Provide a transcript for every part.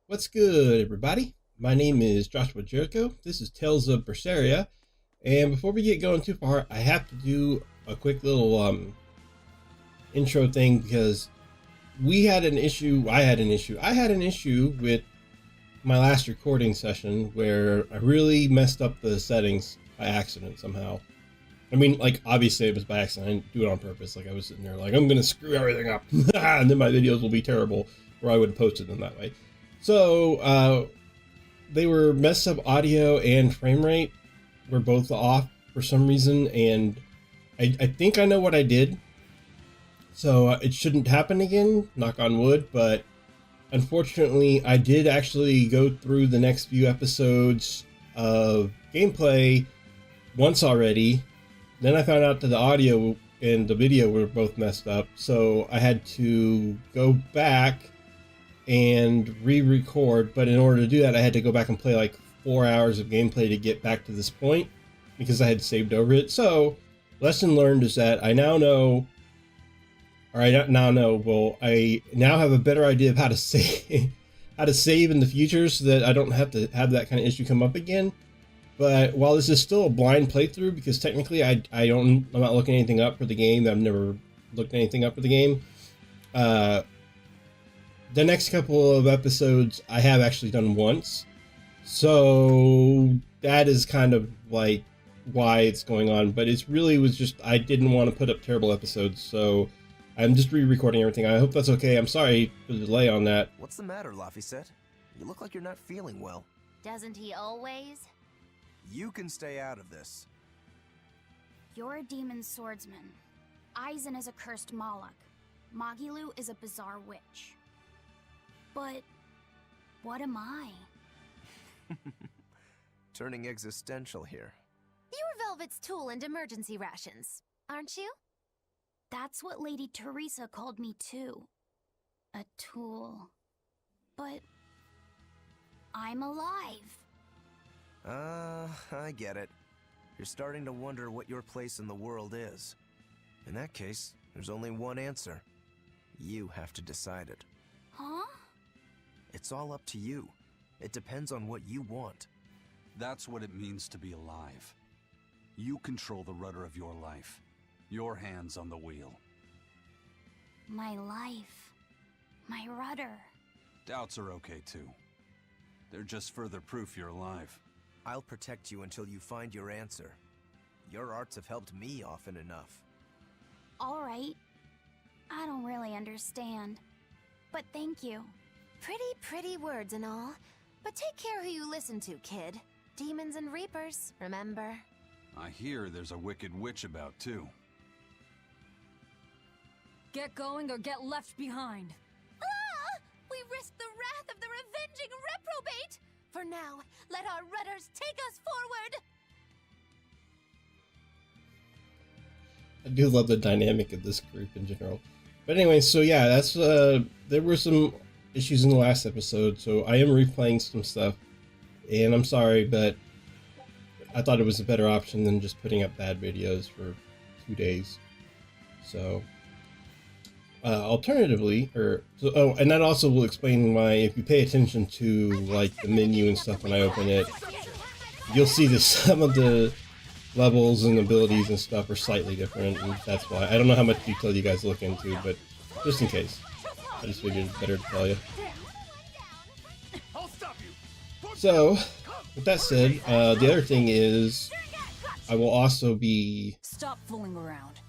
What's good, everybody? My name is Joshua Jericho. This is Tales of Berseria. And before we get going too far, I have to do a quick little intro thing because we had an issue. I had an issue with my last recording session where I really messed up the settings by accident somehow. I mean, like, obviously it was by accident. I didn't do it on purpose. Like, I was sitting there like, I'm going to screw everything up. And then my videos will be terrible, or I would have posted them that way. So, they were messed up audio and frame rate were both off for some reason, and I think I know what I did. So it shouldn't happen again, knock on wood, but unfortunately I did actually go through the next few episodes of gameplay once already. Then I found out that the audio and the video were both messed up, so I had to go back and re-record, but in order to do that I had to go back and play like 4 hours of gameplay to get back to this point because I had saved over it. So lesson learned is that I now know, or I now know, well, I now have a better idea of how to save in the future so that I don't have to have that kind of issue come up again. But while this is still a blind playthrough, because technically I'm not looking anything up for the game, I've never looked anything up for the game, the next couple of episodes I have actually done once. So that is kind of like why it's going on, but it's really was just I didn't want to put up terrible episodes, so I'm just re-recording everything. I hope that's okay. I'm sorry for the delay on that. What's the matter, Laphicet? You look like you're not feeling well. Doesn't he always? You can stay out of this. You're a demon swordsman. Aizen is a cursed Moloch. Magilu is a bizarre witch. But what am I? Turning existential here. You're Velvet's tool and emergency rations, aren't you? That's what Lady Teresa called me too. A tool. But I'm alive. I get it. You're starting to wonder what your place in the world is. In that case, there's only one answer. You have to decide it. Huh? It's all up to you. It depends on what you want. That's what it means to be alive. You control the rudder of your life. Your hands on the wheel. My life. My rudder. Doubts are okay too. They're just further proof you're alive. I'll protect you until you find your answer. Your arts have helped me often enough. All right. I don't really understand. But thank you. Pretty words and all. But take care who you listen to, kid. Demons and reapers, remember? I hear there's a wicked witch about too. Get going or get left behind. Ah! We risk the wrath of the revenging reprobate! For now, let our rudders take us forward! I do love the dynamic of this group in general. But anyway, so yeah, that's there were some issues in the last episode, so I am replaying some stuff, and I'm sorry, but I thought it was a better option than just putting up bad videos for 2 days. So alternatively, and that also will explain why, if you pay attention to like the menu and stuff when I open it, you'll see that some of the levels and abilities and stuff are slightly different, and that's why. I don't know how much detail you guys look into, but just in case, I just figured it's better to tell you. So, with that said, the other thing is, I will also be... Stop fooling around.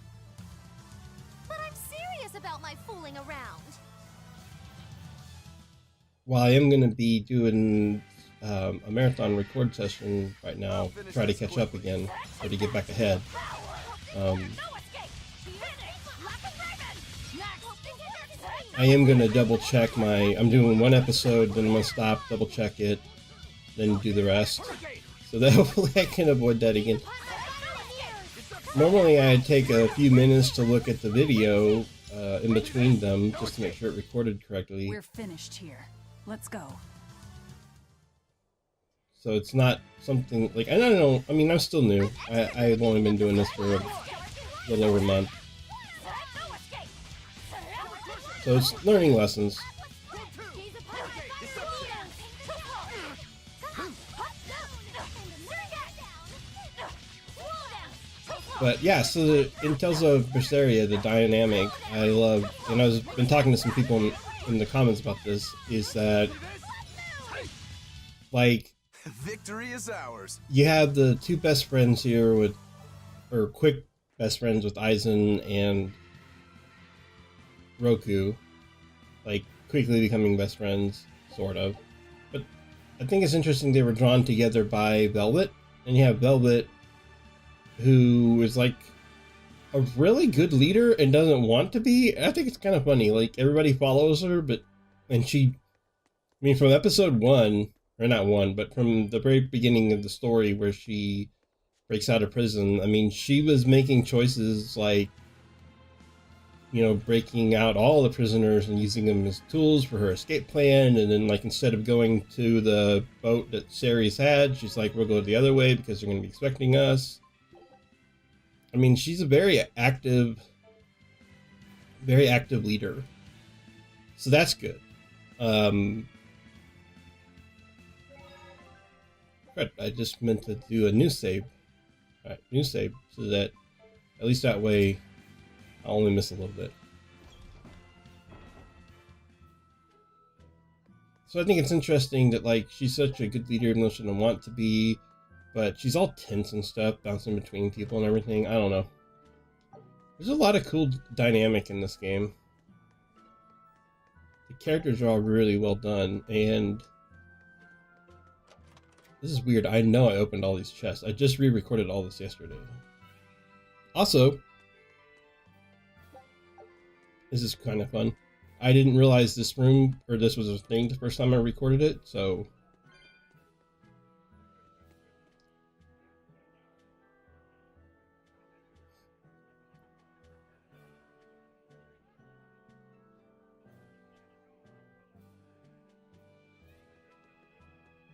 But I'm serious about my fooling around. While I am going to be doing a marathon record session right now, try to catch up again, or to get back ahead. I am going to double check I'm doing one episode, then I'm going to stop, double check it, then do the rest. So that hopefully I can avoid that again. Normally I'd take a few minutes to look at the video in between them, just to make sure it recorded correctly. We're finished here. Let's go. So it's not something, like, I don't know, I mean, I'm still new. I've only been doing this for a little over a month. So it's learning lessons. But yeah, so in Tales of Berseria, the dynamic I love, and I've been talking to some people in the comments about this, is that like Victory is ours. you have the two best friends here with, or quick best friends with Aizen and Roku, like quickly becoming best friends, sort of. But I think it's interesting they were drawn together by Velvet, and you have Velvet, who is like a really good leader and doesn't want to be. I think it's kind of funny. Like everybody follows her, and she, I mean, from episode 1, or not 1, but from the very beginning of the story where she breaks out of prison, I mean, she was making choices like, you know, breaking out all the prisoners and using them as tools for her escape plan. And then, like, instead of going to the boat that Ceres had, she's like, we'll go the other way because they're going to be expecting us. I mean, she's a very active leader. So that's good. But I just meant to do a new save. Alright, new save, so that at least that way I'll only miss a little bit. So I think it's interesting that, like, she's such a good leader even though she doesn't want to be, but she's all tense and stuff, bouncing between people and everything. I don't know. There's a lot of cool dynamic in this game. The characters are all really well done, and this is weird. I know I opened all these chests. I just re-recorded all this yesterday. Also, this is kind of fun. I didn't realize this room, or this was a thing the first time I recorded it, so...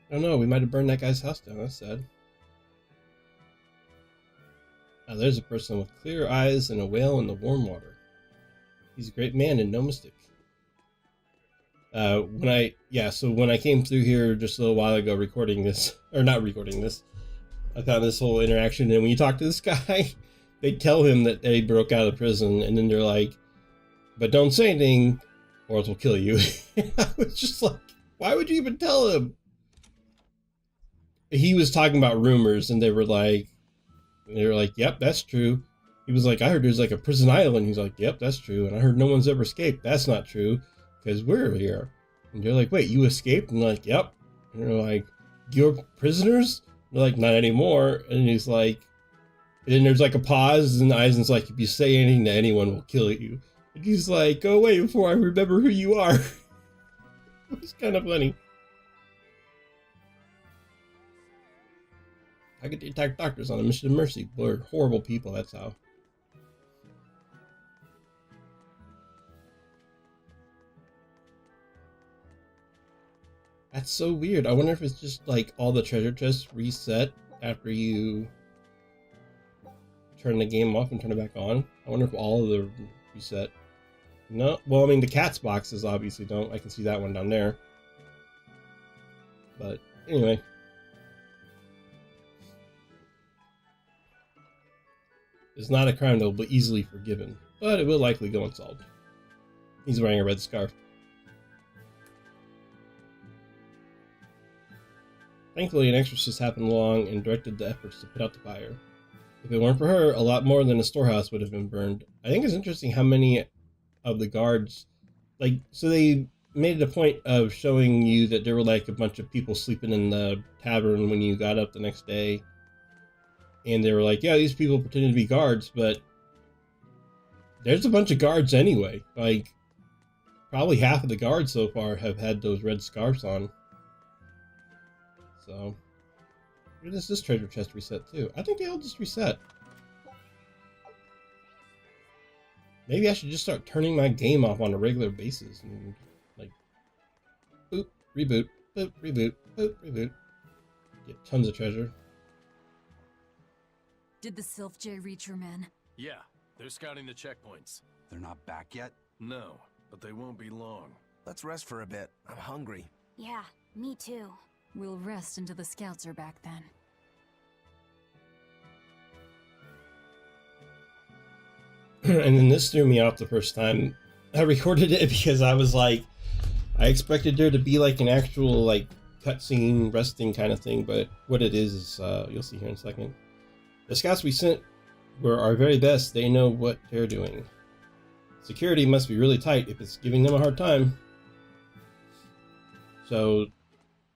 I don't know, we might have burned that guy's house down. That's sad. Now there's a person with clear eyes and a whale in the warm water. He's a great man and no mistake. So when I came through here just a little while ago recording this, or not recording this, I found this whole interaction, and when you talk to this guy, they tell him that they broke out of prison, and then they're like, but don't say anything, or else we'll kill you. And I was just like, why would you even tell him? He was talking about rumors, and they were like, yep, that's true. He was like, I heard there's like a prison island. He's like, yep, that's true. And I heard no one's ever escaped. That's not true, because we're here. And they're like, wait, you escaped? And they're like, yep. And they're like, you're prisoners? And they're like, not anymore. And he's like, and then there's like a pause, and Aizen's like, if you say anything to anyone, we'll kill you. And he's like, go away before I remember who you are. It was kind of funny. I get to attack doctors on a mission of mercy. We're horrible people, that's how. That's so weird. I wonder if it's just like all the treasure chests reset after you turn the game off and turn it back on. I wonder if all of them reset. No, well, I mean, the cat's boxes obviously don't. I can see that one down there. But anyway. It's not a crime that will be easily forgiven, but it will likely go unsolved. He's wearing a red scarf. Thankfully, an exorcist happened along and directed the efforts to put out the fire. If it weren't for her, a lot more than a storehouse would have been burned. I think it's interesting how many of the guards, like, so they made it a point of showing you that there were like a bunch of people sleeping in the tavern when you got up the next day. And they were like, yeah, these people pretended to be guards, but there's a bunch of guards anyway. Like, probably half of the guards so far have had those red scarves on. So, where does this treasure chest reset too? I think they all just reset. Maybe I should just start turning my game off on a regular basis. And, like, boop, reboot, boop, reboot, boop, reboot. Get tons of treasure. Did the Sylph J reach your men? Yeah, they're scouting the checkpoints. They're not back yet? No, but they won't be long. Let's rest for a bit. I'm hungry. Yeah, me too. We'll rest until the scouts are back then. And then this threw me off the first time I recorded it because I was like, I expected there to be like an actual like cutscene resting kind of thing, but what it is you'll see here in a second. The scouts we sent were our very best. They know what they're doing. Security must be really tight if it's giving them a hard time. So...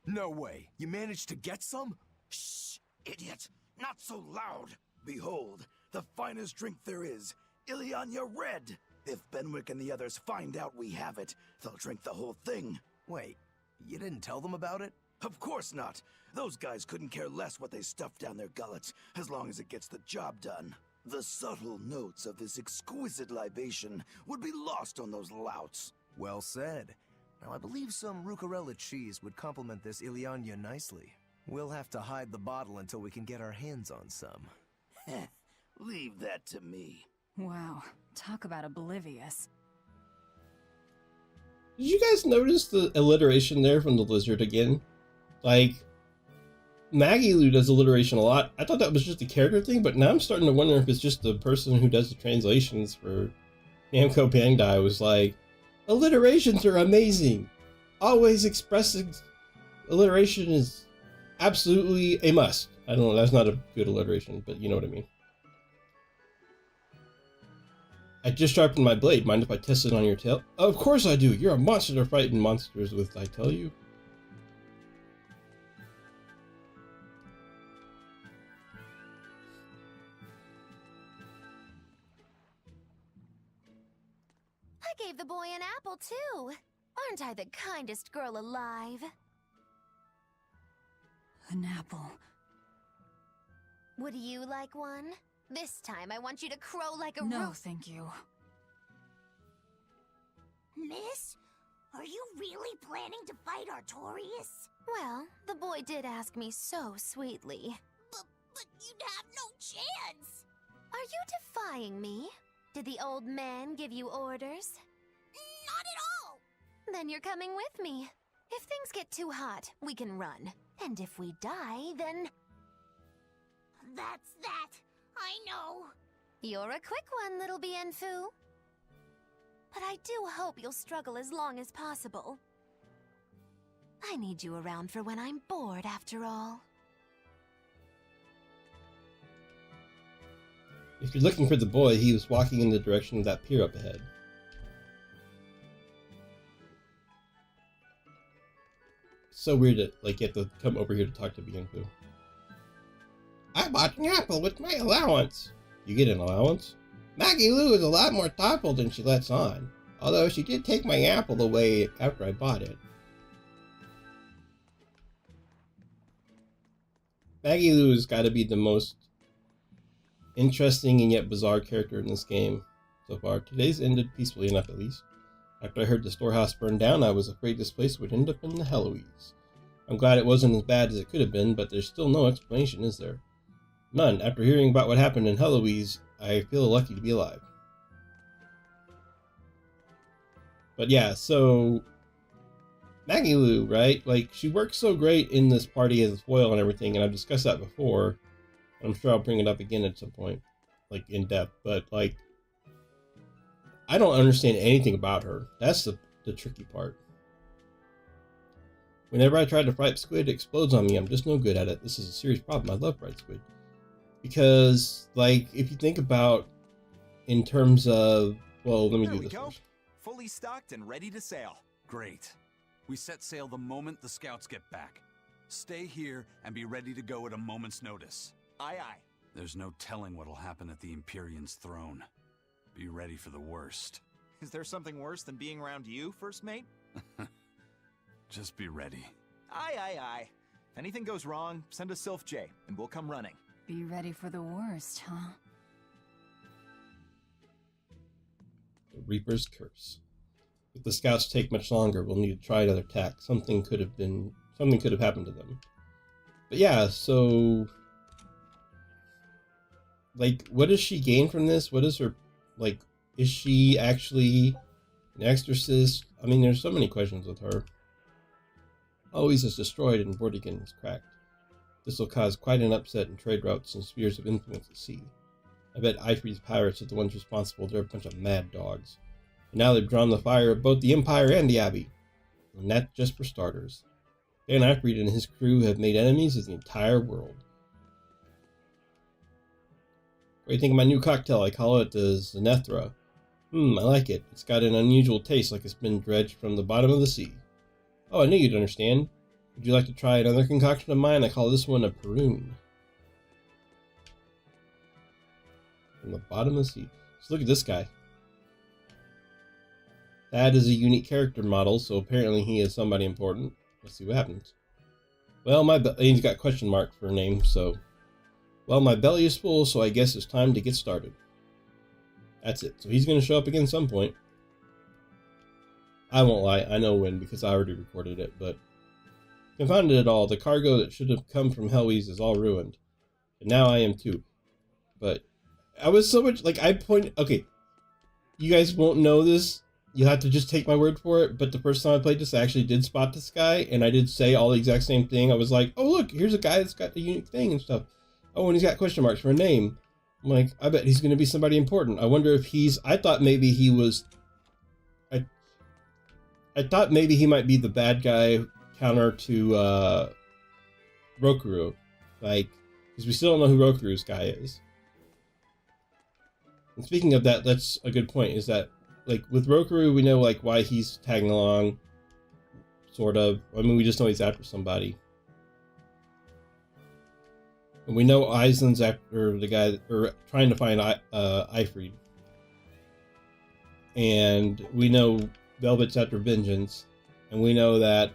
No way. You managed to get some? Shh, idiot! Not so loud! Behold, the finest drink there is, Ileana Red! If Benwick and the others find out we have it, they'll drink the whole thing. Wait, you didn't tell them about it? Of course not! Those guys couldn't care less what they stuff down their gullets, as long as it gets the job done. The subtle notes of this exquisite libation would be lost on those louts. Well said. Now I believe some Rucarella cheese would complement this Ileana nicely. We'll have to hide the bottle until we can get our hands on some. Heh, leave that to me. Wow, talk about oblivious. Did you guys notice the alliteration there from the lizard again? Like, Maggie Lou does alliteration a lot. I thought that was just a character thing, but now I'm starting to wonder if it's just the person who does the translations for Namco Bandai was like, alliterations are amazing. Always expressing alliteration is absolutely a must. I don't know, that's not a good alliteration, but you know what I mean. I just sharpened my blade. Mind if I test it on your tail? Of course I do. You're a monster to frighten monsters with, I tell you. I gave the boy an apple, too. Aren't I the kindest girl alive? An apple. Would you like one? This time, I want you to crow like a No, roof. thank you. Miss, are you really planning to fight Artorias? Well, the boy did ask me so sweetly. But you'd have no chance. Are you defying me? Did the old man give you orders? Not at all. Then you're coming with me. If things get too hot, we can run. And if we die, then... That's that. I know. You're a quick one, little Bienfu. But I do hope you'll struggle as long as possible. I need you around for when I'm bored, after all. If you're looking for the boy, he was walking in the direction of that pier up ahead. So weird that, like, you have to come over here to talk to Bienfu. I bought an apple with my allowance. You get an allowance? Maggie Lou is a lot more thoughtful than she lets on. Although she did take my apple away after I bought it. Maggie Lou has got to be the most interesting and yet bizarre character in this game so far. Today's ended peacefully enough, at least. After I heard the storehouse burn down, I was afraid this place would end up in the Heloise. I'm glad it wasn't as bad as it could have been, but there's still no explanation, is there? None. After hearing about what happened in Heloise, I feel lucky to be alive. But yeah, so Maggie Lou, right? Like, she works so great in this party as a foil and everything, and I've discussed that before. I'm sure I'll bring it up again at some point, like, in depth. But, like, I don't understand anything about her. That's the tricky part. Whenever I try to fried squid, it explodes on me. I'm just no good at it. This is a serious problem. I love fried squid. Because, like, if you think about in terms of... Well, let me do this first. Fully stocked and ready to sail. Great. We set sail the moment the scouts get back. Stay here and be ready to go at a moment's notice. Aye, aye. There's no telling what'll happen at the Empyrean's throne. Be ready for the worst. Is there something worse than being around you, First Mate? Just be ready. Aye, aye, aye. If anything goes wrong, send a Sylph J, and we'll come running. Be ready for the worst, huh? The Reaper's Curse. If the scouts take much longer, we'll need to try another tack. Something could have happened to them. But yeah, so... Like, what does she gain from this? What is her... Like, is she actually an exorcist? I mean, there's so many questions with her. Always is destroyed and Vortigern is cracked. This will cause quite an upset in trade routes and spheres of influence at sea. I bet Ifree's pirates are the ones responsible. They're a bunch of mad dogs. And now they've drawn the fire of both the Empire and the Abbey. And that's just for starters. Dan Ifree and his crew have made enemies of the entire world. What do you think of my new cocktail? I call it the Zenethra. I like it. It's got an unusual taste, like it's been dredged from the bottom of the sea. Oh, I knew you'd understand. Would you like to try another concoction of mine? I call this one a Perun. From the bottom of the sea. So look at this guy. That is a unique character model, so apparently he is somebody important. Let's see what happens. Well, he's got question mark for a name, so... Well, my belly is full, so I guess it's time to get started. That's it. So he's going to show up again some point. I won't lie, I know when, because I already recorded it, but... Confounded it all, the cargo that should have come from Hellweeze is all ruined. And now I am too. But... I was so much... Okay. You guys won't know this. You have to just take my word for it, but the first time I played this, I actually did spot this guy, and I did say all the exact same thing. I was like, oh look, here's a guy that's got a unique thing and stuff. Oh, and he's got question marks for a name. I'm like, I bet he's going to be somebody important. I wonder if I thought maybe he was... I thought maybe he might be the bad guy counter to Rokurou. Because we still don't know who Rokurou's guy is. And speaking of that, that's a good point, is that with Rokurou, we know why he's tagging along, sort of. I mean, we just know he's after somebody. And we know Aizen's after the guy, or trying to find Ifreed. And we know Velvet's after vengeance. And we know that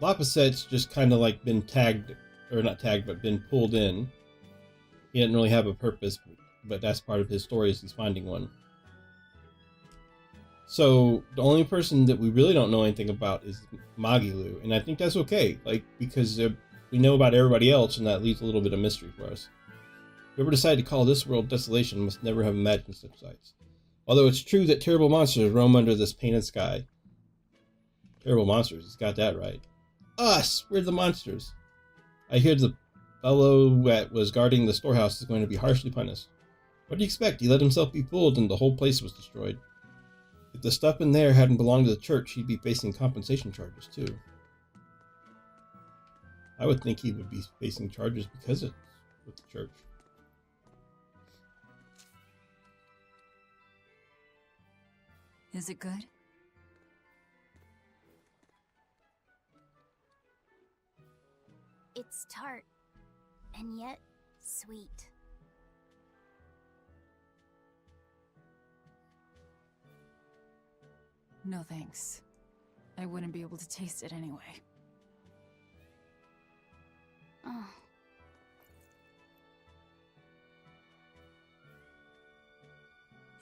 Lapisette's just kind of been tagged, or not tagged, but been pulled in. He didn't really have a purpose, but that's part of his story, is he's finding one. So the only person that we really don't know anything about is Magilu, and I think that's okay, because we know about everybody else, and that leaves a little bit of mystery for us. Whoever decided to call this world desolation must never have imagined such sights. Although it's true that terrible monsters roam under this painted sky. Terrible monsters, he's got that right. Us! We're the monsters. I hear the fellow that was guarding the storehouse is going to be harshly punished. What do you expect? He let himself be fooled and the whole place was destroyed. If the stuff in there hadn't belonged to the church, he'd be facing compensation charges too. I would think he would be facing charges because it's with the church. Is it good? It's tart, and yet sweet. No thanks. I wouldn't be able to taste it anyway. Oh.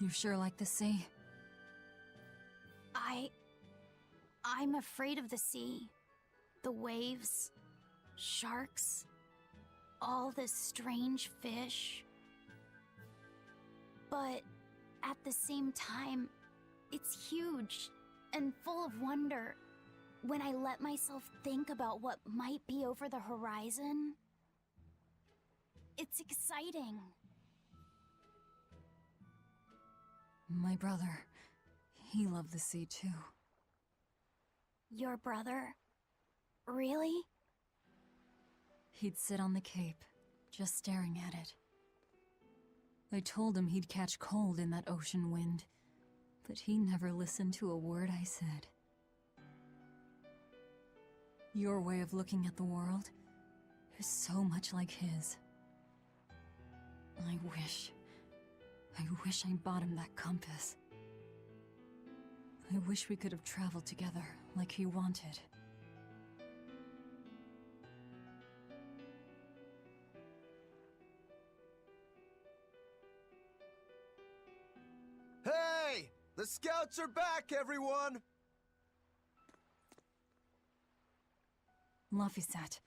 You sure like the sea? I'm afraid of the sea. The waves, sharks, all this strange fish. But at the same time, it's huge and full of wonder. When I let myself think about what might be over the horizon, it's exciting. My brother, he loved the sea too. Your brother? Really? He'd sit on the cape, just staring at it. I told him he'd catch cold in that ocean wind, but he never listened to a word I said. Your way of looking at the world is so much like his. I wish I bought him that compass. I wish we could have traveled together like he wanted. Hey! The scouts are back, everyone! Laphicet,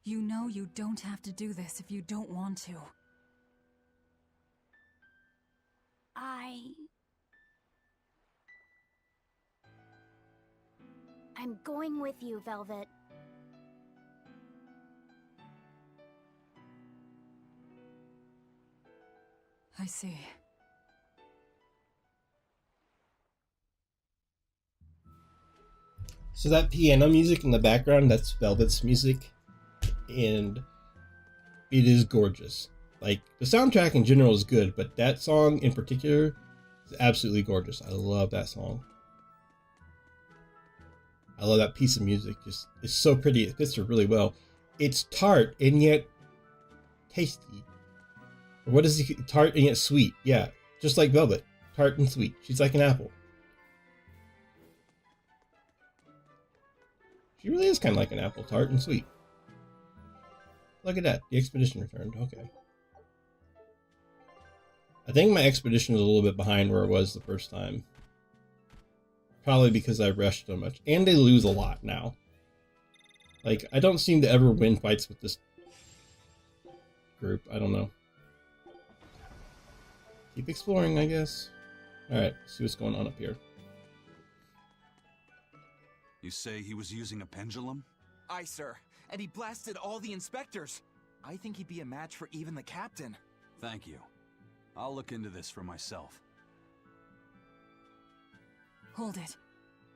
you know you don't have to do this if you don't want to. I'm going with you, Velvet. — I see. So that piano music in the background, that's Velvet's music, and it is gorgeous. Like, the soundtrack in general is good, but that song in particular is absolutely gorgeous. I love that song. I love that piece of music. Just, it's so pretty. It fits her really well. It's tart and yet tasty. Or what is it? Tart and yet sweet. Yeah, just like Velvet. Tart and sweet. She's like an apple. She really is kind of like an apple, tart and sweet. Look at that. The expedition returned. Okay. I think my expedition was a little bit behind where it was the first time. Probably because I rushed so much. And they lose a lot now. Like, I don't seem to ever win fights with this group. I don't know. Keep exploring, I guess. Alright, see what's going on up here. You say he was using a pendulum? Aye, sir. And he blasted all the inspectors. I think he'd be a match for even the captain. Thank you. I'll look into this for myself. Hold it.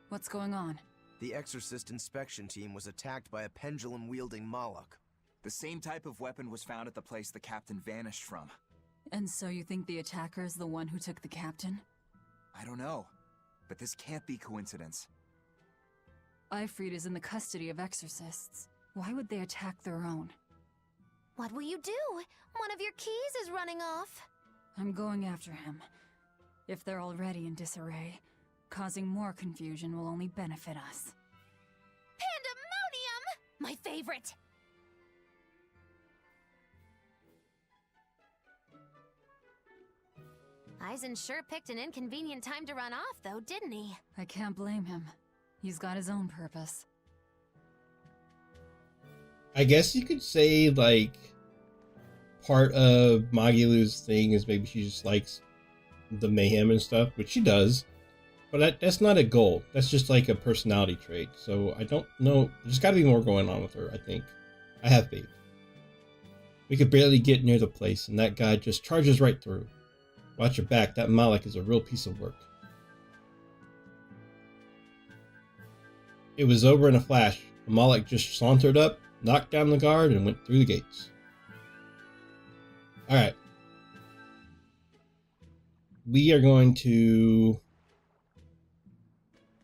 What's going on? The Exorcist inspection team was attacked by a pendulum-wielding Moloch. The same type of weapon was found at the place the captain vanished from. And so you think the attacker is the one who took the captain? I don't know, but this can't be coincidence. Ifrit is in the custody of exorcists. Why would they attack their own? What will you do? One of your keys is running off. I'm going after him. If they're already in disarray, causing more confusion will only benefit us. Pandemonium! My favorite! Eisen sure picked an inconvenient time to run off, though, didn't he? I can't blame him. He's got his own purpose. I guess you could say, like, part of Magilu's thing is maybe she just likes the mayhem and stuff, which she does. But that's not a goal. That's just like a personality trait. So I don't know. There's got to be more going on with her, I think. I have faith. We could barely get near the place, and that guy just charges right through. Watch your back. That Moloch is a real piece of work. It was over in a flash. The Moloch just sauntered up, knocked down the guard, and went through the gates. Alright. We are going to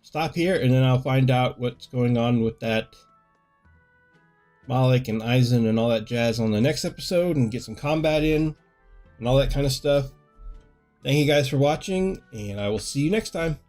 stop here, and then I'll find out what's going on with that Moloch and Eisen and all that jazz on the next episode, and get some combat in, and all that kind of stuff. Thank you guys for watching, and I will see you next time.